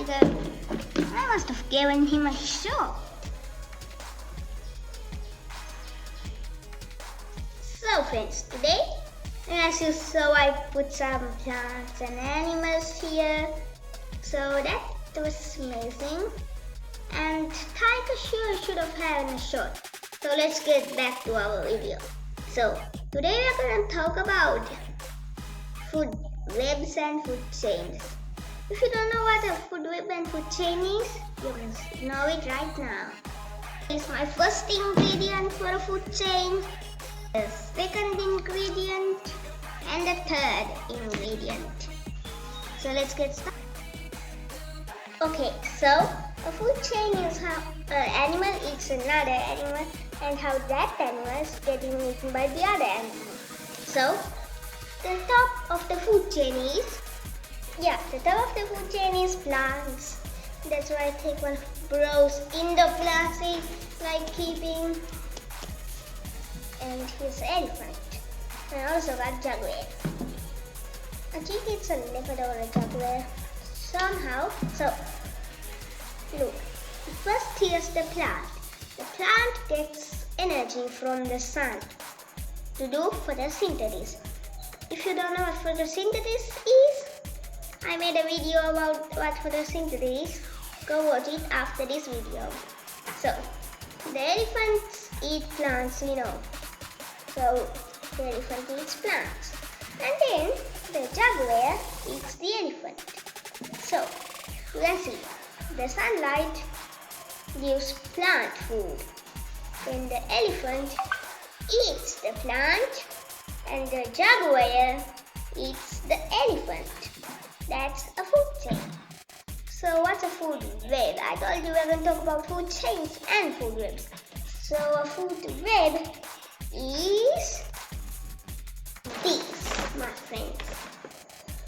tiger. I must have given him a shot. So friends, today, as you saw, I put some plants and animals here. So that was amazing. And tiger sure should have had a shot. So let's get back to our video. So today we're going to talk about food webs and food chains. If you don't know what a food web and food chain is, you must know it right now. This is my first ingredient for a food chain, the second ingredient, and the third ingredient. So let's get started. Okay, so a food chain is how an animal eats another animal and how that animal is getting eaten by the other animal. So the top of the food chain is, the top of the food chain is plants. That's why I think one grows indoor plants like keeping. And here's the elephant. And also got jaguar. I think it's a leopard or a jaguar somehow. So look, first here's the plant. The plant gets energy from the sun to do photosynthesis. If you don't know what photosynthesis is, I made a video about what photosynthesis is. Go watch it after this video. So, the elephants eat plants, we know. So, the elephant eats plants. And then, the jaguar eats the elephant. So, you can see, the sunlight gives plant food. Then the elephant eats the plant and the jaguar eats the elephant. That's a food chain. So what's a food web? I told you we're going to talk about food chains and food webs. So a food web is this, my friends.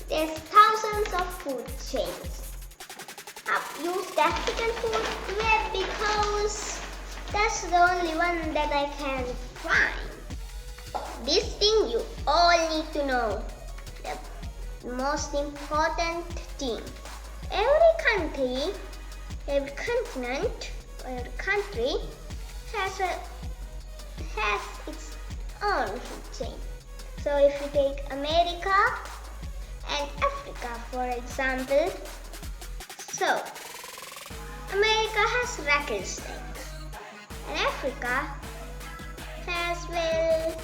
There's thousands of food chains. I've used the African food web because that's the only one that I can find. This thing you all need to know. The most important thing. Every country, every continent, or every country has its own food chain. So if you take America and Africa for example, so America has rattlesnakes and Africa has, well,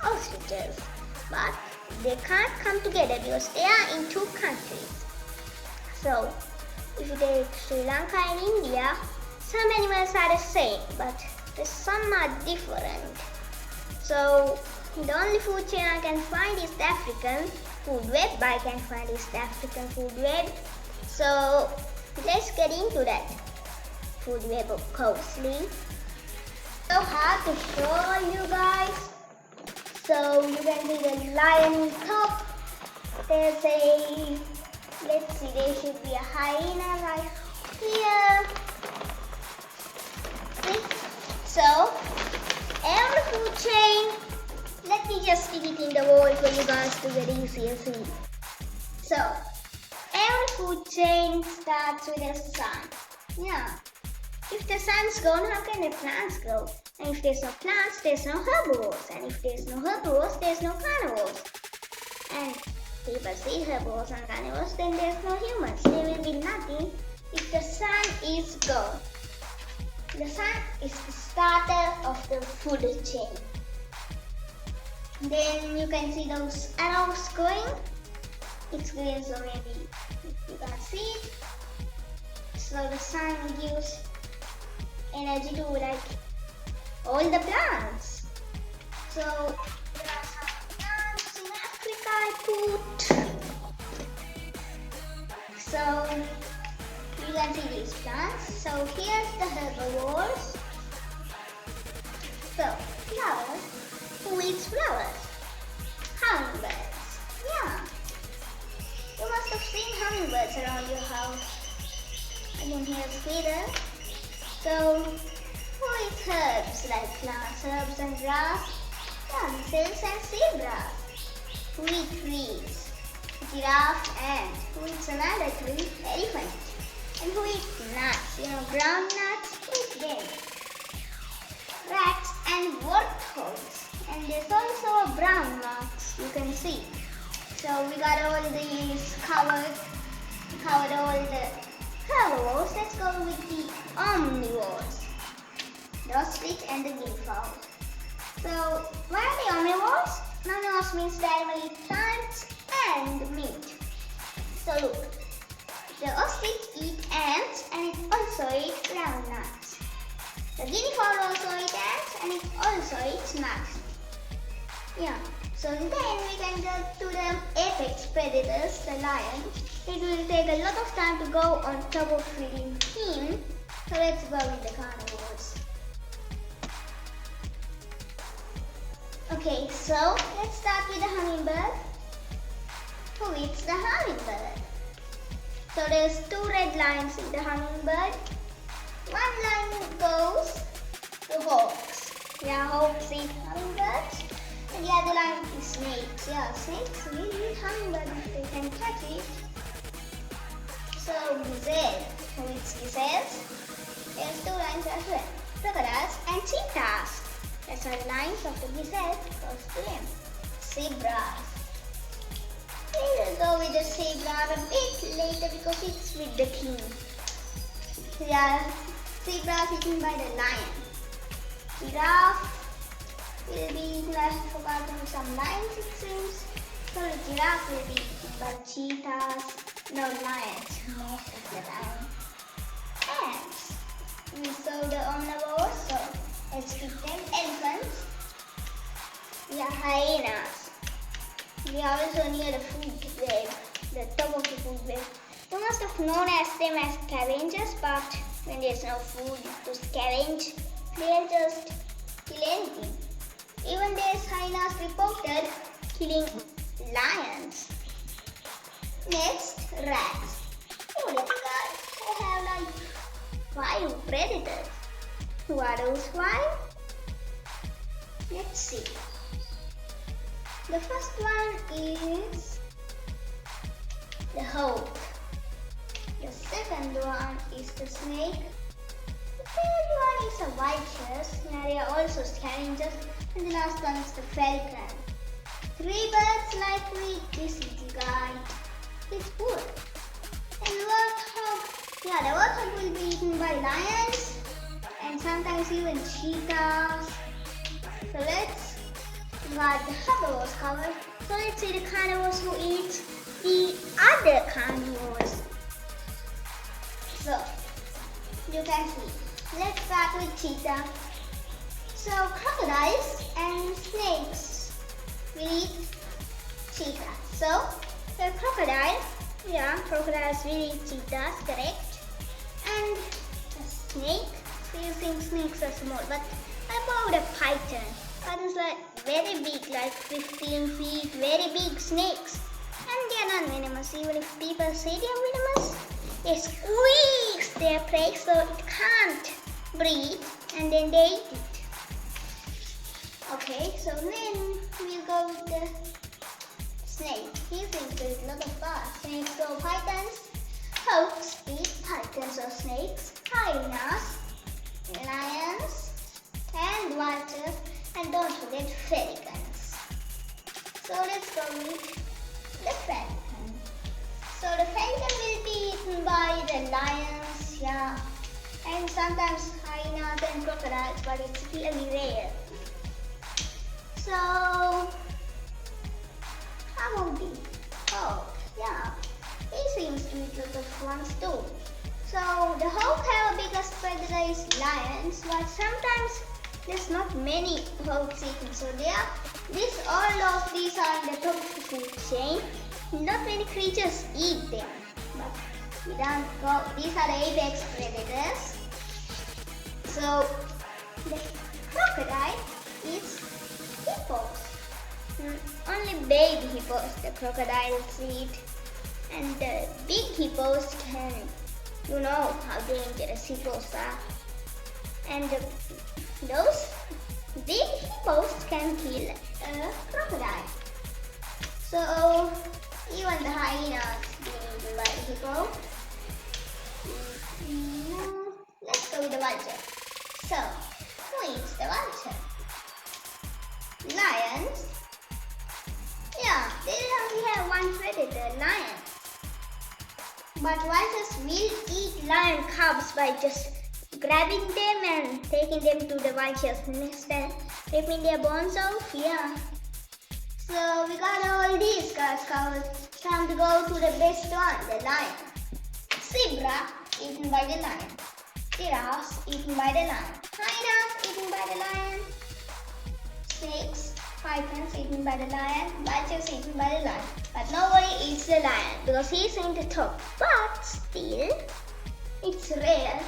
ostriches, but they can't come together because they are in two countries. So if you take Sri Lanka and India, some animals are the same, but some are different. So the only food chain I can find is the African food web. I can find is the African food web. So let's get into that food web closely. So hard to show you guys. So you can see the lion top. There's a, let's see, there should be a hyena right here. See? So every food chain, let me just stick it in the wall for you guys to get easier see. So every food chain starts with the sun. Yeah. If the sun's gone, how can the plants grow? And if there's no plants, there's no herbivores. And if there's no herbivores, there's no carnivores. And people see herbivores and carnivores, then there's no humans. There will be nothing if the sun is gone. The sun is the starter of the food chain. Then you can see those arrows going. It's green, so maybe you can see it. So the sun gives energy to like all the plants. So there are some plants in Africa I put. So you can see these plants. So here's the herbivores. So flowers. Who eats flowers? Hummingbirds. Yeah. You must have seen hummingbirds around your house. And then here's feeder. So who eats herbs like plants, herbs and grass? Yeah, lizards and zebras. Who eat trees? giraffe, and who eats another tree? Elephant. And who eats nuts? Ground nuts? Who's them? Rats and warthogs. And there's also a brown nuts, you can see. So we got all these covered all the herbivores. Let's go with the omnivores. The ostrich and the guinea fowl. So what are the omnivores? Omnivores means they will eat plants and meat. So look, the ostrich eats ants and it also eats ground nuts. The guinea fowl also eats ants and it also eats nuts. Yeah. So then we can get to the apex predators, the lion. It will take a lot of time to go on top of feeding him. So let's go with the carnivores. Okay, so let's start with the hummingbird. Who eats the hummingbird? So there's 2 red lines in the hummingbird. One line goes to hawks. Yeah, hawks eat hummingbirds. And the other line is snakes. Yeah, snakes will eat hummingbird if they can catch it. So gazelle, who eats gazelles? There's 2 lines as well. Crocodiles and cheetahs. That's how the lines of the gazelle goes to them. Zebras. We will go with the zebra a bit later because it's with the king. Yeah, zebras eaten by the lion. Giraffe will be eaten, I have forgotten some lines it seems. So the giraffe will be eaten by cheetahs, no lions most of the time. Ants. We saw the omnivores, so let's keep them. Elephants. We are hyenas. We are also near the food web, the top of the food web. You must have known them as scavengers, but when there's no food to scavenge, they'll just kill anything. Even there's hyenas reported killing lions. Next, rats. Oh, look at that. They have like 5 predators. Who are those 5? Let's see. The first one is the hawk. The second one is the snake. The third one is a vultures. Yeah, they are also scavengers. And the last one is the falcon. 3 birds like to eat this little guy. He's poor. And warthog. Yeah, the warthog will be eaten by lions and sometimes even cheetahs. So let's got the herbivores covered. So let's see the carnivores who eat the other carnivores. So you can see. Let's start with cheetah. So crocodiles and snakes will eat cheetah. So the crocodile, yeah, crocodiles will eat cheetahs, correct? And a snake, so you think snakes are small, but about a python. Pythons like very big, like 15 feet, very big snakes. And they are not venomous. Even if people say they are venomous, they squeeze their prey so it can't breathe, and then they eat it. Okay, so then we'll go with the snake. He thinks there's a lot of fast. Snakes go pythons. Hawks eat pythons or snakes. Hyenas, lions, and vultures. And don't forget pelicans. So let's go with the falcon. So the falcon will be eaten by the lions, yeah, and sometimes hyenas and crocodiles, but it's really rare. So how about the hawk? Yeah, he seems to eat lots of ones too. So the hawk have a biggest predator is lions, but sometimes there's not many hawks eaten. So all of these are in the top of the food chain. Not many creatures eat them, but we don't go. These are the apex predators. So the crocodile eats hippos. Only baby hippos the crocodiles eat, and the big hippos can, you know how dangerous hippos are, and those big hippos can kill a crocodile. So Even the hyenas being eaten by the hippo. Let's go with the vulture. So, who eats the vulture? Lions. Yeah, they only have one predator, lion. But vultures will eat lion cubs by just grabbing them and taking them to the vulture's nest and ripping their bones off. Yeah. So we got all these cards covered. Time to go to the best one, the lion. Zebra eaten by the lion. Giraffes eaten by the lion. Hyenas eaten by the lion. Snakes, pythons eaten by the lion. Vultures eaten by the lion. But nobody eats the lion because he's in the top. But still, it's rare.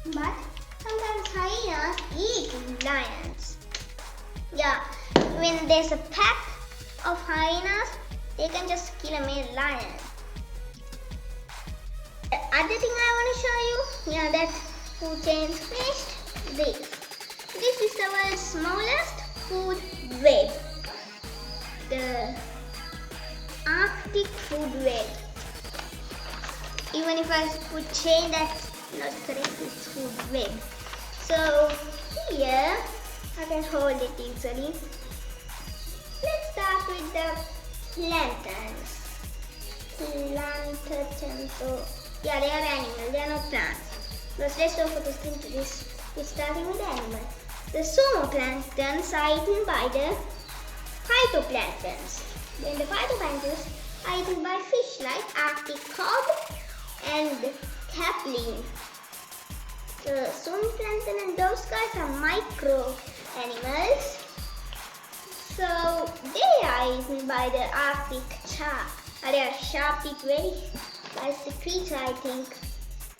But sometimes hyenas eat lions. Yeah, when there's a pack of hyenas, they can just kill a male lion. The other thing I want to show you, yeah, that food chain's finished. This is the world's smallest food web. The Arctic food web. Even if I would say that's not correct, it's food web. So here I can hold it easily. Let's start with the lanterns. Lanterns. So yeah, they are animals, they are not plants. Because let's do photosynthesis. We're starting with the animals. The zooplanktons are eaten by the phytoplanktons. Then the phytoplanktons are eaten by fish like Arctic cod and capelin. The zooplankton and those guys are micro animals. So they are eaten by the Arctic shark. They are sharp-teeth, very feisty creature, I think,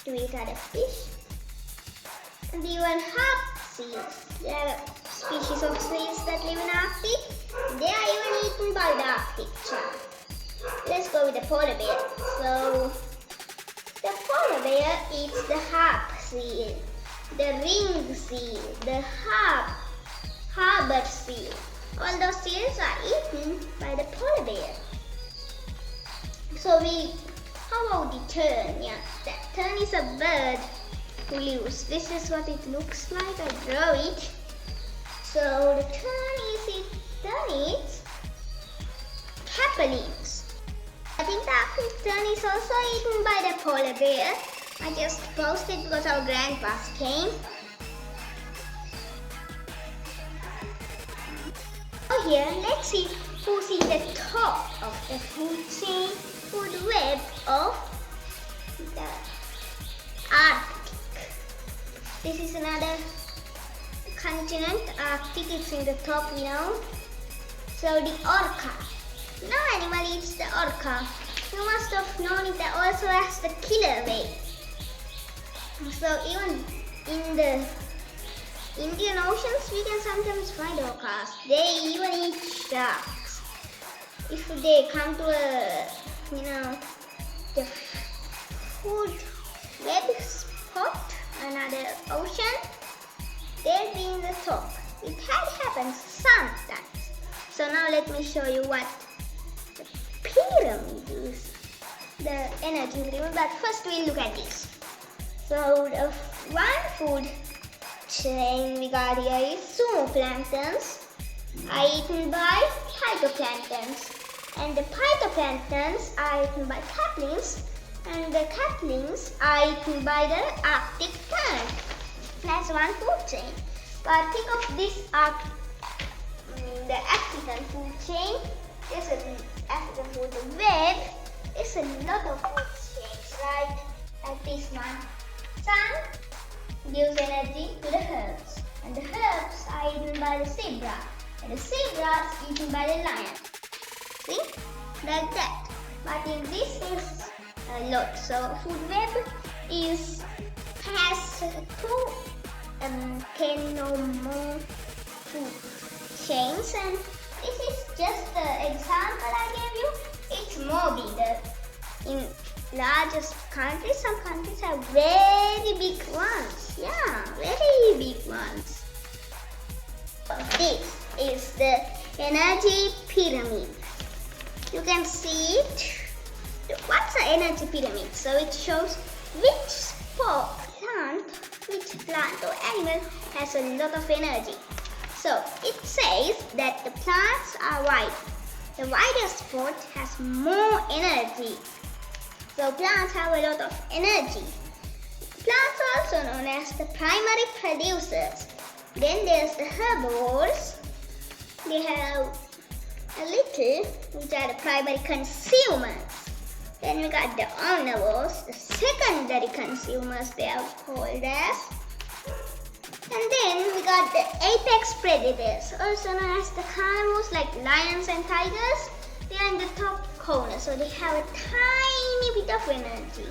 to eat other fish. And even harp seals. They are a species of seals that live in Arctic. They are even eaten by the Arctic shark. Let's go with the polar bear. So the polar bear eats the harp seal, the ring seal, the harbor seal. All those seals are eaten by the polar bear. So how about the tern? Yeah, the tern is a bird who lives. This is what it looks like. I draw it. So the tern eats capelins. I think the Arctic tern is also eaten by the polar bear. I just paused it because our grandpas came. So here, let's see who's in the top of the food web of the Arctic. This is another continent, Arctic. It's in the top, you know. So the orca. No animal eats the orca. You must have known it also has the killer whale. So even in the Indian oceans, we can sometimes find orcas. They even eat sharks. If they come to the food web spot, another ocean, they'll be in the top. It happens sometimes. So now let me show you what the pyramid is. The energy pyramid. But first we'll look at this. So the one food chain we got here is zooplanktons are eaten by phytoplanktons, and the phytoplanktons are eaten by capelins, and the capelins are eaten by the Arctic tern. That's one food chain. But think of this the African food chain. There's an African food web. There's a lot of food chains, right? Like this one. Sun gives energy to the herbs, and the herbs are eaten by the zebra, and the zebra is eaten by the lion. See? Like that. But in this is a lot. So food web has 10 or more food chains, and this is just the example I gave you. It's more bigger. In largest countries, some countries have very big ones. Yeah, very big ones. This is the energy pyramid. You can see it pyramid. So it shows which plant or animal has a lot of energy. So it says that the plants are white. The widest spot has more energy. So plants have a lot of energy. Plants are also known as the primary producers. Then there's the herbivores. They have a little, which are the primary consumers. Then we got the omnivores, the secondary consumers they are called as. And then we got the apex predators, also known as the carnivores like lions and tigers. They are in the top corner, so they have a tiny bit of energy.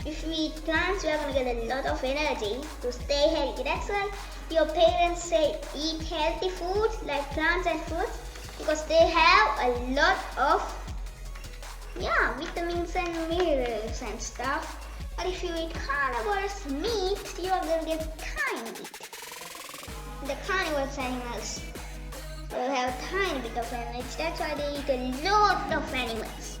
If we eat plants, we are going to get a lot of energy to stay healthy. That's why your parents say eat healthy food like plants and fruits, because they have a lot of vitamins and minerals and stuff. But if you eat carnivorous meat, you are going to get tiny bit. The carnivorous animals will have a tiny bit of energy. That's why they eat a lot of animals.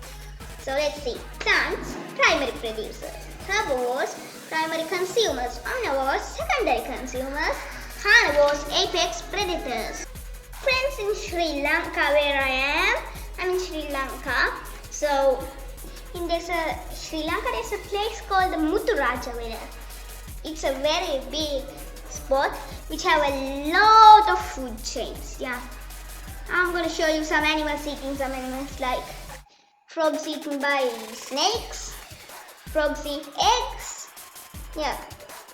So let's see. Plants, primary producers. Herbivores, primary consumers. Omnivores, secondary consumers. Carnivores, apex predators. Friends, in Sri Lanka where I am, I'm in Sri Lanka. So in Sri Lanka there's a place called the Muthuraja. It's a very big spot which have a lot of food chains. Yeah, I'm going to show you some animals eating some animals, like frogs eaten by snakes, frogs eat eggs,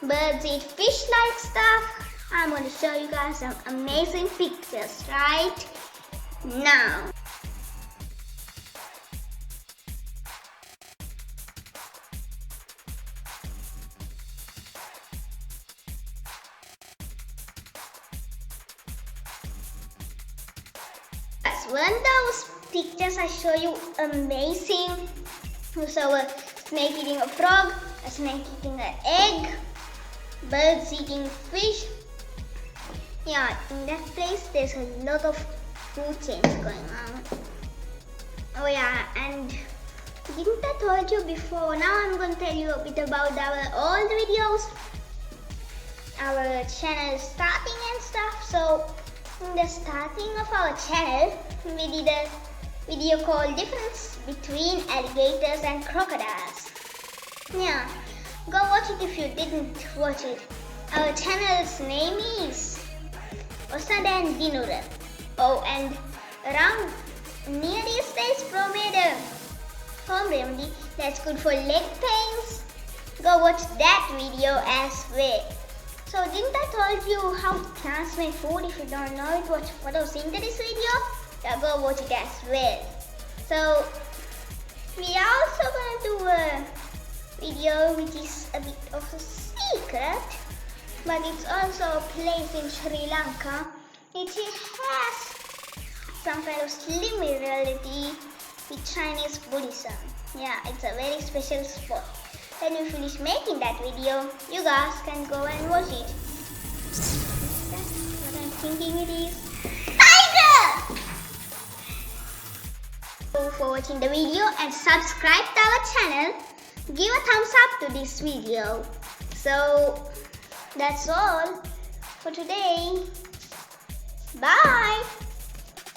birds eat fish-like stuff. I'm going to show you guys some amazing pictures right now. One of those pictures I show you amazing. So a snake eating a frog, a snake eating an egg, birds eating fish. Yeah, in that place there's a lot of food chains going on. Oh yeah, and didn't I told you before? Now I'm going to tell you a bit about our old videos, our channel starting and stuff. So in the starting of our channel, we did a video called Difference Between Alligators and Crocodiles. Yeah, go watch it if you didn't watch it. Our channel's name is Osanda and Dinura. Oh, and around near these days, Pro made a home remedy that's good for leg pains. Go watch that video as well. So didn't I told you how plants make food? If you don't know it, watch what was into this video. Yeah, go watch it as well. So we are also gonna do a video which is a bit of a secret, but it's also a place in Sri Lanka. It has some kind of similarity with Chinese Buddhism. Yeah, it's a very special spot. When you finish making that video, you guys can go and watch it. That's what I'm thinking it is. Tiger! Thank you for watching the video and subscribe to our channel. Give a thumbs up to this video. So that's all for today. Bye!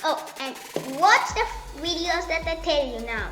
Oh, and watch the videos that I tell you now.